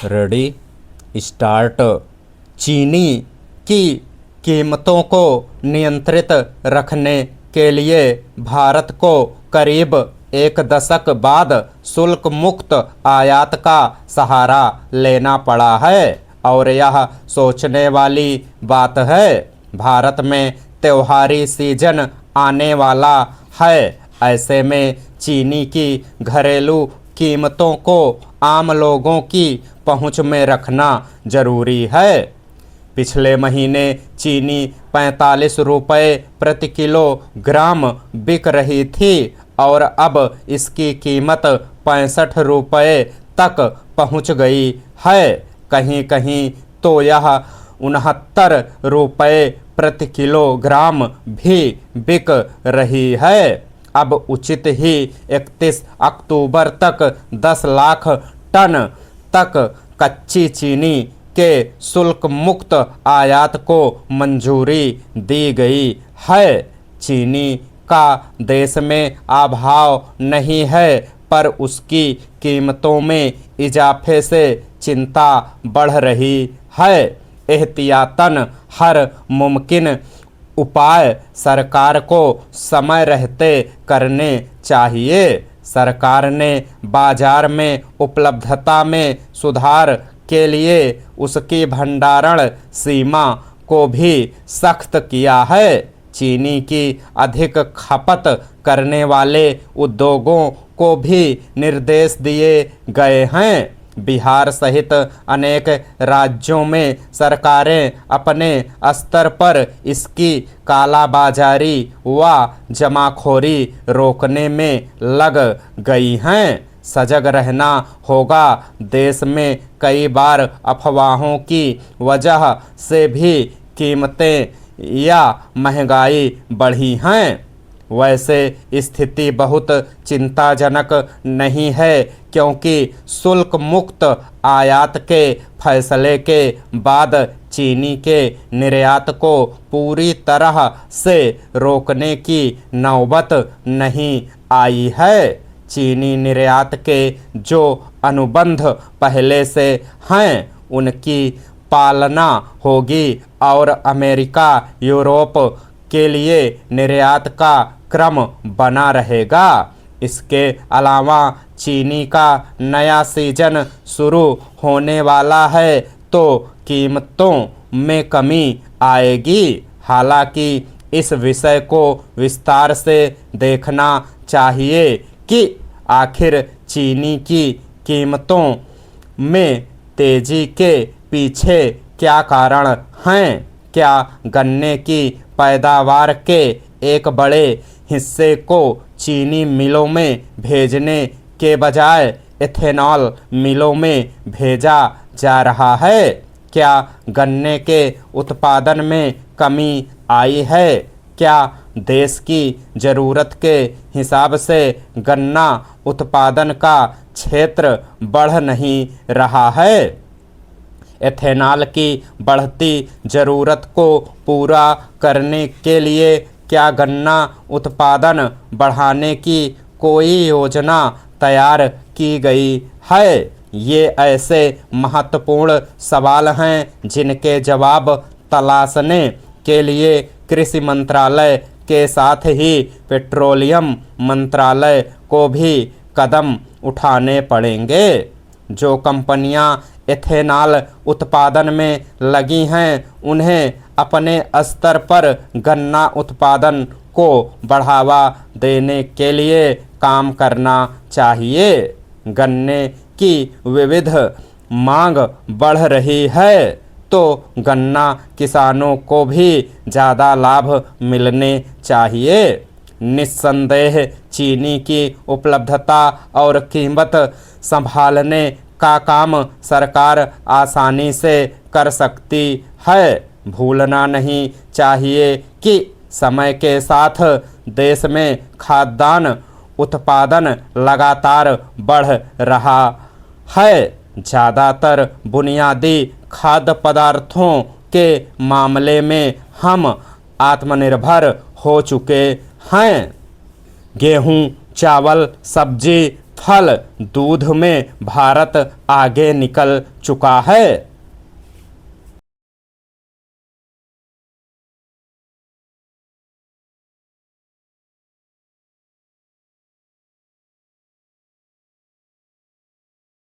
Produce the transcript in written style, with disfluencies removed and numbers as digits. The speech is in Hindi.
Ready start. चीनी की कीमतों को नियंत्रित रखने के लिए भारत को करीब एक दशक बाद शुल्क मुक्त आयात का सहारा लेना पड़ा है और यह सोचने वाली बात है। भारत में त्योहारी सीजन आने वाला है, ऐसे में चीनी की घरेलू कीमतों को आम लोगों की पहुंच में रखना जरूरी है। पिछले महीने चीनी 45 रुपये प्रति किलोग्राम बिक रही थी और अब इसकी कीमत 65 रुपये तक पहुंच गई है। कहीं कहीं तो यह 69 रुपये प्रति किलोग्राम भी बिक रही है। अब उचित ही 31 अक्टूबर तक 10 लाख टन तक कच्ची चीनी के शुल्क मुक्त आयात को मंजूरी दी गई है। चीनी का देश में अभाव नहीं है, पर उसकी कीमतों में इजाफे से चिंता बढ़ रही है। एहतियातन हर मुमकिन उपाय सरकार को समय रहते करने चाहिए। सरकार ने बाजार में उपलब्धता में सुधार के लिए उसकी भंडारण सीमा को भी सख्त किया है। चीनी की अधिक खपत करने वाले उद्योगों को भी निर्देश दिए गए हैं। बिहार सहित अनेक राज्यों में सरकारें अपने स्तर पर इसकी कालाबाजारी व जमाखोरी रोकने में लग गई हैं। सजग रहना होगा। देश में कई बार अफवाहों की वजह से भी कीमतें या महंगाई बढ़ी हैं। वैसे स्थिति बहुत चिंताजनक नहीं है, क्योंकि शुल्क मुक्त आयात के फैसले के बाद चीनी के निर्यात को पूरी तरह से रोकने की नौबत नहीं आई है। चीनी निर्यात के जो अनुबंध पहले से हैं उनकी पालना होगी और अमेरिका, यूरोप के लिए निर्यात का क्रम बना रहेगा। इसके अलावा चीनी का नया सीजन शुरू होने वाला है तो कीमतों में कमी आएगी। हालांकि इस विषय को विस्तार से देखना चाहिए कि आखिर चीनी की कीमतों में तेजी के पीछे क्या कारण हैं। क्या गन्ने की पैदावार के एक बड़े हिस्से को चीनी मिलों में भेजने के बजाय एथेनॉल मिलों में भेजा जा रहा है? क्या गन्ने के उत्पादन में कमी आई है? क्या देश की ज़रूरत के हिसाब से गन्ना उत्पादन का क्षेत्र बढ़ नहीं रहा है? एथेनॉल की बढ़ती ज़रूरत को पूरा करने के लिए क्या गन्ना उत्पादन बढ़ाने की कोई योजना तैयार की गई है? ये ऐसे महत्वपूर्ण सवाल हैं जिनके जवाब तलाशने के लिए कृषि मंत्रालय के साथ ही पेट्रोलियम मंत्रालय को भी कदम उठाने पड़ेंगे। जो कंपनियां एथेनॉल उत्पादन में लगी हैं उन्हें अपने स्तर पर गन्ना उत्पादन को बढ़ावा देने के लिए काम करना चाहिए। गन्ने की विविध मांग बढ़ रही है तो गन्ना किसानों को भी ज़्यादा लाभ मिलने चाहिए। निस्संदेह चीनी की उपलब्धता और कीमत संभालने का काम सरकार आसानी से कर सकती है। भूलना नहीं चाहिए कि समय के साथ देश में खाद्यान्न उत्पादन लगातार बढ़ रहा है। ज़्यादातर बुनियादी खाद्य पदार्थों के मामले में हम आत्मनिर्भर हो चुके हैं। गेहूं, चावल, सब्जी, फल दूध में भारत आगे निकल चुका है।